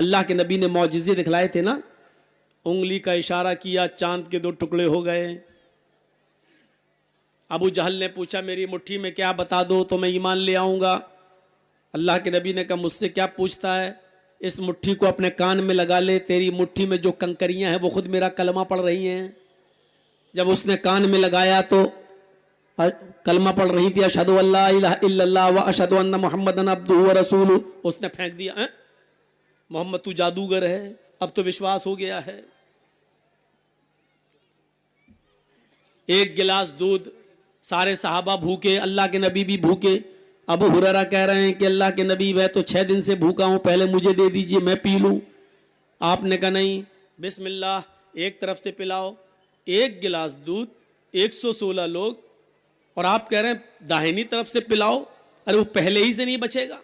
अल्लाह के नबी ने मौजिज़े दिखलाए थे ना, उंगली का इशारा किया, चांद के 2 टुकड़े हो गए। अबू जहल ने पूछा मेरी मुट्ठी में क्या बता दो तो मैं ईमान ले आऊँगा। अल्लाह के नबी ने कहा मुझसे क्या पूछता है, इस मुट्ठी को अपने कान में लगा ले, तेरी मुट्ठी में जो कंकरियां हैं वो खुद मेरा कलमा पढ़ रही हैं। जब उसने कान में लगाया तो कलमा पढ़ रही थी, अशहदु अल्ला इलाहा इल्लल्लाह व अशहदु अन्ना मुहम्मदन अब्दुहु व रसूलुहु। उसने फेंक दिया, मोहम्मद तू जादूगर है, अब तो विश्वास हो गया है। एक गिलास दूध, सारे सहाबा भूखे, अल्लाह के नबी भी भूखे। अबू हुरैरा कह रहे हैं कि अल्लाह के नबी मैं तो 6 दिन से भूखा हूं, पहले मुझे दे दीजिए मैं पी लूं। आपने कहा नहीं, बिस्मिल्लाह, एक तरफ से पिलाओ। एक गिलास दूध, 116 लोग, और आप कह रहे हैं दाहिनी तरफ से पिलाओ। अरे वो पहले ही से नहीं बचेगा।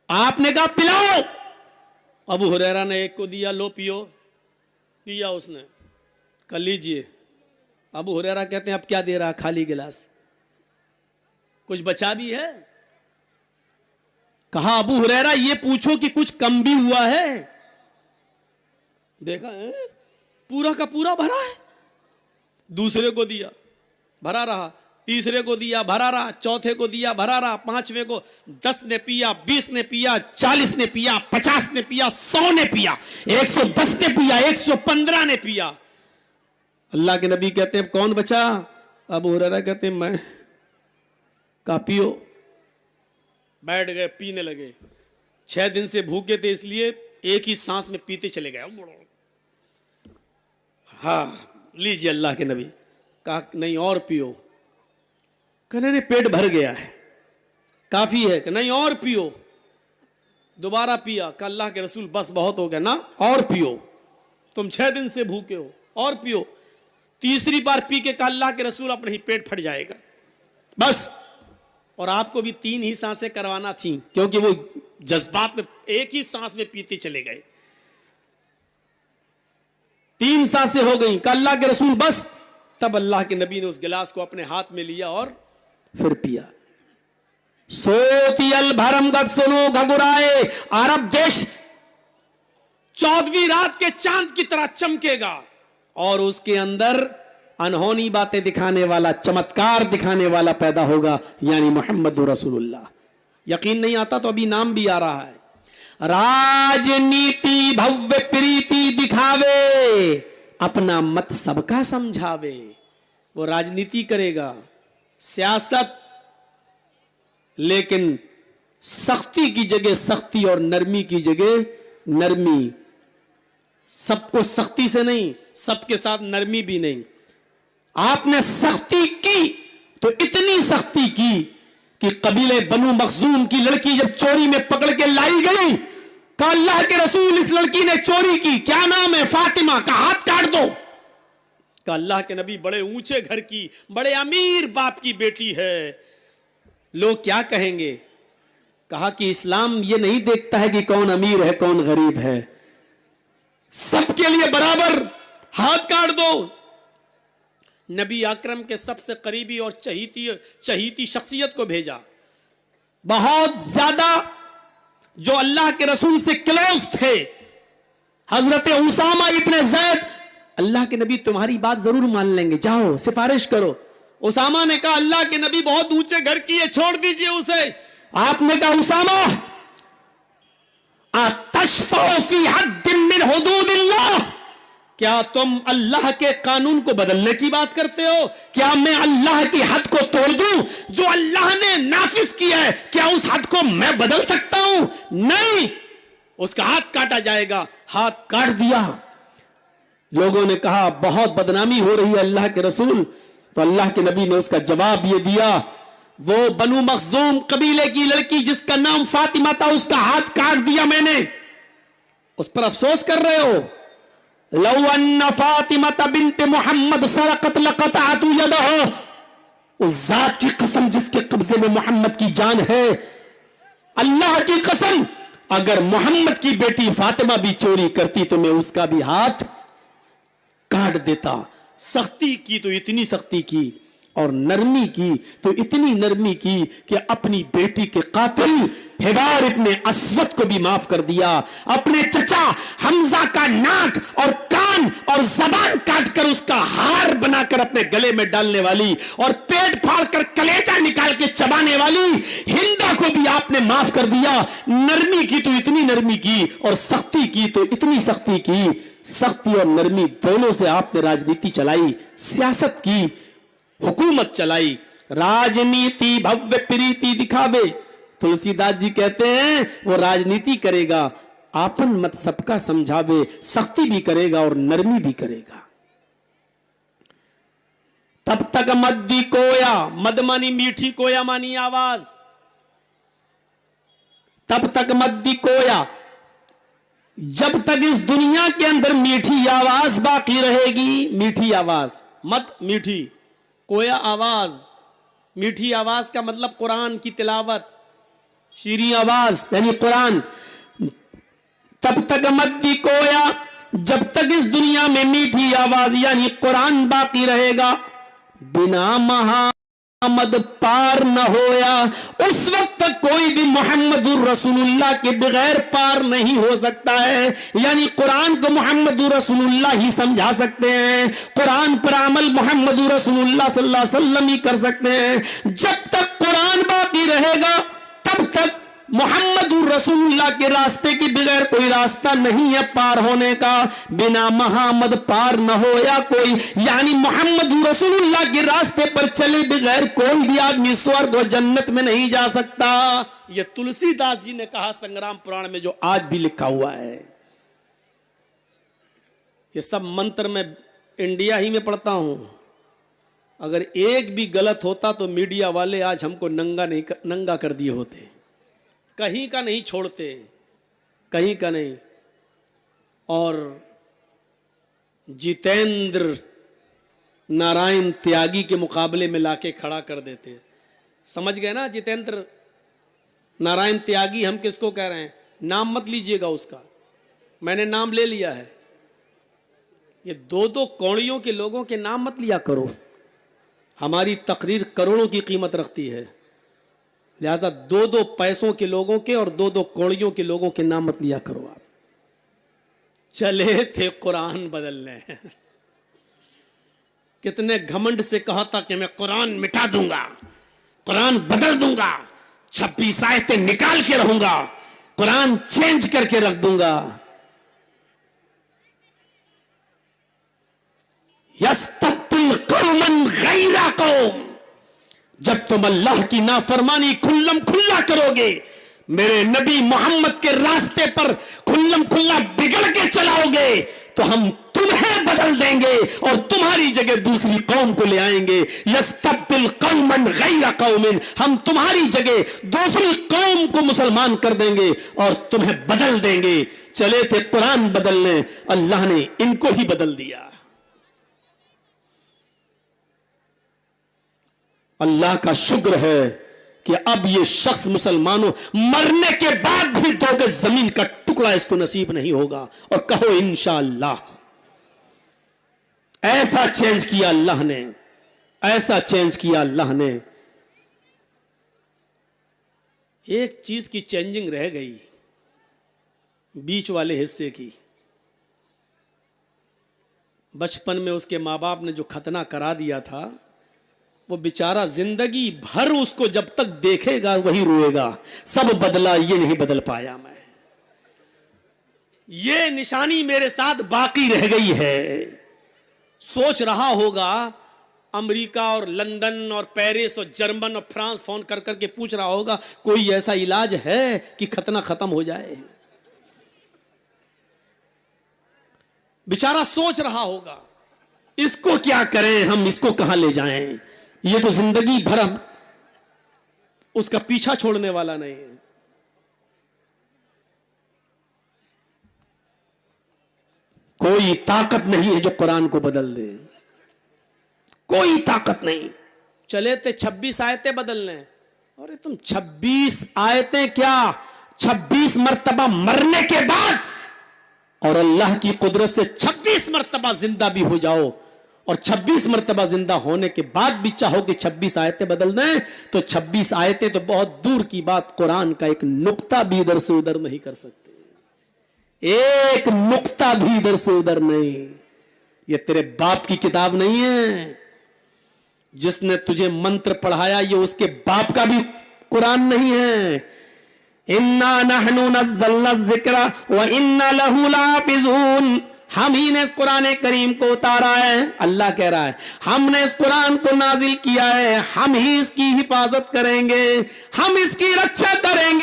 आपने कहा पिलाओ। अबू हुरैरा ने एक को दिया, लो पियो। पिया उसने, कर लीजिए। अबू हुरैरा कहते हैं अब क्या दे रहा, खाली गिलास, कुछ बचा भी है? कहा अबू हुरैरा ये पूछो कि कुछ कम भी हुआ है? देखा है पूरा का पूरा भरा है। दूसरे को दिया, भरा रहा। तीसरे को दिया, भरा रहा। चौथे को दिया, भरा रहा। 5वें को 10 ने पिया, 20 ने पिया, 40 ने पिया, 50 ने पिया, 100 ने पिया, 110 ने पिया, 115 ने पिया। अल्लाह के नबी कहते हैं कौन बचा? अबू हुरैरा कहते हैं मैं। कहा पियो। बैठ गए, पीने लगे। 6 दिन से भूखे थे इसलिए एक ही सांस में पीते चले गए। हाँ लीजिए अल्लाह के नबी। कहा नहीं और पियो। कहने नहीं पेट भर गया है, काफी है। कि नहीं और पियो। दोबारा पिया। कहा अल्लाह के रसूल बस बहुत हो गया ना, और पियो, तुम 6 दिन से भूखे हो, और पियो। तीसरी बार पी के कहा अल्लाह के रसूल अपने ही पेट फट जाएगा बस। और आपको भी 3 ही सांसें करवाना थी, क्योंकि वो जज्बात में एक ही सांस में पीते चले गए। 3 सांसें हो गई। कहा अल्लाह के रसूल बस। तब अल्लाह के नबी ने उस गिलास को अपने हाथ में लिया और फिर पिया। सोती अल भरम गद सुनो घगुराए, अरब देश 14वीं रात के चांद की तरह चमकेगा, और उसके अंदर अनहोनी बातें दिखाने वाला, चमत्कार दिखाने वाला पैदा होगा, यानी मोहम्मद रसूलुल्लाह। यकीन नहीं आता तो अभी नाम भी आ रहा है। राजनीति भव्य प्रीति दिखावे, अपना मत सबका समझावे। वो राजनीति करेगा, सियासत, लेकिन सख्ती की जगह सख्ती और नरमी की जगह नरमी। सबको सख्ती से नहीं, सबके साथ नरमी भी नहीं। आपने सख्ती की तो इतनी सख्ती की कि कबीले बनु मखजूम की लड़की जब चोरी में पकड़ के लाई गई, कहा अल्लाह के रसूल इस लड़की ने चोरी की, क्या नाम है? फातिमा। का हाथ काट दो। कहा अल्लाह के नबी बड़े ऊंचे घर की, बड़े अमीर बाप की बेटी है, लोग क्या कहेंगे? कहा कि इस्लाम ये नहीं देखता है कि कौन अमीर है कौन गरीब है, सबके लिए बराबर, हाथ काट दो। नबी अकरम के सबसे करीबी और चहीती शख्सियत को भेजा, बहुत ज्यादा जो अल्लाह के रसूल से क्लोज थे, हजरत उसामा इब्ने ज़ैद। अल्लाह के नबी तुम्हारी बात जरूर मान लेंगे, जाओ सिफारिश करो। उसामा ने कहा अल्लाह के नबी बहुत ऊंचे घर की है, छोड़ दीजिए उसे। आपने कहा उसामा अतशफ़उ फी हद्दिन मिन हुदूदिल्लाह, क्या तुम अल्लाह के कानून को बदलने की बात करते हो? क्या मैं अल्लाह की हद को तोड़ दूं जो अल्लाह ने नाफिज किया है? क्या उस हद को मैं बदल सकता हूं? नहीं, उसका हाथ काटा जाएगा। हाथ काट दिया। लोगों ने कहा बहुत बदनामी हो रही है अल्लाह के रसूल। तो अल्लाह के नबी ने उसका जवाब ये दिया, वो बनु मखजूम कबीले की लड़की जिसका नाम फातिमा था, उसका हाथ काट दिया मैंने। उस पर अफसोस कर रहे हो? लौ अन्ना फातिमा बिन्त मोहम्मद सरकत लक़तअतु यदहु, उस जात की कसम जिसके कब्जे में मोहम्मद की जान है, अल्लाह की कसम, अगर मोहम्मद की बेटी फातिमा भी चोरी करती तो मैं उसका भी हाथ काट देता। सख्ती की तो इतनी सख्ती की और नरमी की तो इतनी नरमी की कि अपनी बेटी के कातिल हिबार इब्ने अस्वद को भी माफ कर दिया। अपने चचा हमजा का नाक और कान और जबान काटकर उसका हार बनाकर अपने गले में डालने वाली और पेट फाड़कर कलेजा निकाल के चबाने वाली हिंदा को भी आपने माफ कर दिया। नरमी की तो इतनी नरमी की और सख्ती की तो इतनी सख्ती की। सख्ती और नरमी दोनों से आपने राजनीति चलाई, सियासत की, हुकूमत चलाई। राजनीति भव्य प्रीति दिखावे, तुलसीदास जी कहते हैं वो राजनीति करेगा, आपन मत सबका समझावे, सख्ती भी करेगा और नरमी भी करेगा। तब तक मद्दी कोया, मद मानी मीठी, कोया मानी आवाज। तब तक मद्दी कोया, जब तक इस दुनिया के अंदर मीठी आवाज बाकी रहेगी। मीठी आवाज, मत मीठी, कोया आवाज। मीठी आवाज का मतलब कुरान की तिलावत, शीरी आवाज यानी कुरान। तब तक मद्दी कोया, जब तक इस दुनिया में मीठी आवाज यानी कुरान बाकी रहेगा। बिना महामद पार न होया, उस वक्त तक कोई भी मोहम्मदुर रसूलुल्लाह के बगैर पार नहीं हो सकता है। यानी कुरान को मोहम्मदुर रसूलुल्लाह ही समझा सकते हैं, कुरान पर अमल मोहम्मदुर रसूलुल्लाह सल्लल्लाहु अलैहि वसल्लम ही कर सकते हैं। जब तक कुरान बाकी रहेगा तब तक मोहम्मदुर रसूलुल्लाह के रास्ते के बगैर कोई रास्ता नहीं है पार होने का। बिना मोहम्मद पार न हो या कोई, यानी मोहम्मदुर रसूलुल्लाह के रास्ते पर चले बगैर कोई भी आदमी स्वर्ग और जन्नत में नहीं जा सकता। यह तुलसीदास जी ने कहा संग्राम पुराण में, जो आज भी लिखा हुआ है। यह सब मंत्र मैं इंडिया ही में पढ़ता हूं। अगर एक भी गलत होता तो मीडिया वाले आज हमको नंगा कर दिए होते। कहीं का नहीं छोड़ते, कहीं का नहीं। और जितेंद्र नारायण त्यागी के मुकाबले में लाके खड़ा कर देते। समझ गए ना? जितेंद्र नारायण त्यागी हम किसको कह रहे हैं? नाम मत लीजिएगा उसका, मैंने नाम ले लिया है। ये दो दो कौड़ियों के लोगों के नाम मत लिया करो। हमारी तकरीर करोड़ों की कीमत रखती है, लिहाजा दो दो पैसों के लोगों के और दो दो कौड़ियों के लोगों के नाम मत लिया करो आप। चले थे कुरान बदलने, कितने घमंड से कहा था कि मैं कुरान मिटा दूंगा, कुरान बदल दूंगा, 26 आयतें निकाल के रहूंगा, कुरान चेंज करके रख दूंगा। यस्तब्दिल कौमन गैरा कौम, जब तुम अल्लाह की नाफरमानी खुल्लम खुल्ला करोगे, मेरे नबी मोहम्मद के रास्ते पर खुल्लम खुल्ला बिगड़ के चलाओगे, तो हम तुम्हें बदल देंगे और तुम्हारी जगह दूसरी कौम को ले आएंगे। यस्तब्दिल कौमन गैरा कौमिन, हम तुम्हारी जगह दूसरी कौम को मुसलमान कर देंगे और तुम्हें बदल देंगे। चले थे कुरान बदलने, अल्लाह ने इनको ही बदल दिया। अल्लाह का शुक्र है कि अब ये शख्स मुसलमानों मरने के बाद भी 2 गज जमीन का टुकड़ा इसको नसीब नहीं होगा। और कहो इंशाअल्लाह। ऐसा चेंज किया अल्लाह ने, ऐसा चेंज किया अल्लाह ने। एक चीज की चेंजिंग रह गई, बीच वाले हिस्से की। बचपन में उसके माँ बाप ने जो खतना करा दिया था, वो बेचारा जिंदगी भर उसको जब तक देखेगा वही रोएगा। सब बदला, ये नहीं बदल पाया मैं, ये निशानी मेरे साथ बाकी रह गई है। सोच रहा होगा, अमेरिका और लंदन और पेरिस और जर्मन और फ्रांस फोन कर करके पूछ रहा होगा कोई ऐसा इलाज है कि खतना खत्म हो जाए। बेचारा सोच रहा होगा इसको क्या करें, हम इसको कहां ले जाएं। ये तो जिंदगी भर हम उसका पीछा छोड़ने वाला नहीं है। कोई ताकत नहीं है जो कुरान को बदल दे, कोई ताकत नहीं। चले थे 26 आयतें बदलने, अरे तुम 26 आयतें क्या, 26 मर्तबा मरने के बाद और अल्लाह की कुदरत से 26 मरतबा जिंदा भी हो जाओ, और 26 मरतबा जिंदा होने के बाद भी चाहो कि 26 आयतें बदल दें, तो 26 आयतें तो बहुत दूर की बात, कुरान का एक नुक्ता भी इधर से उधर नहीं कर सकते। एक नुक्ता भी इधर से उधर नहीं। ये तेरे बाप की किताब नहीं है। जिसने तुझे मंत्र पढ़ाया ये उसके बाप का भी कुरान नहीं है। इन्ना नहनु नज़्ज़लना ज़िक्रा व इन्ना लहू लाफ़िज़ून। हम ही ने इस कुरान करीम को उतारा है, अल्लाह कह रहा है, हमने इस कुरान को नाजिल किया है, हम ही इसकी हिफाजत करेंगे, हम इसकी रक्षा करेंगे।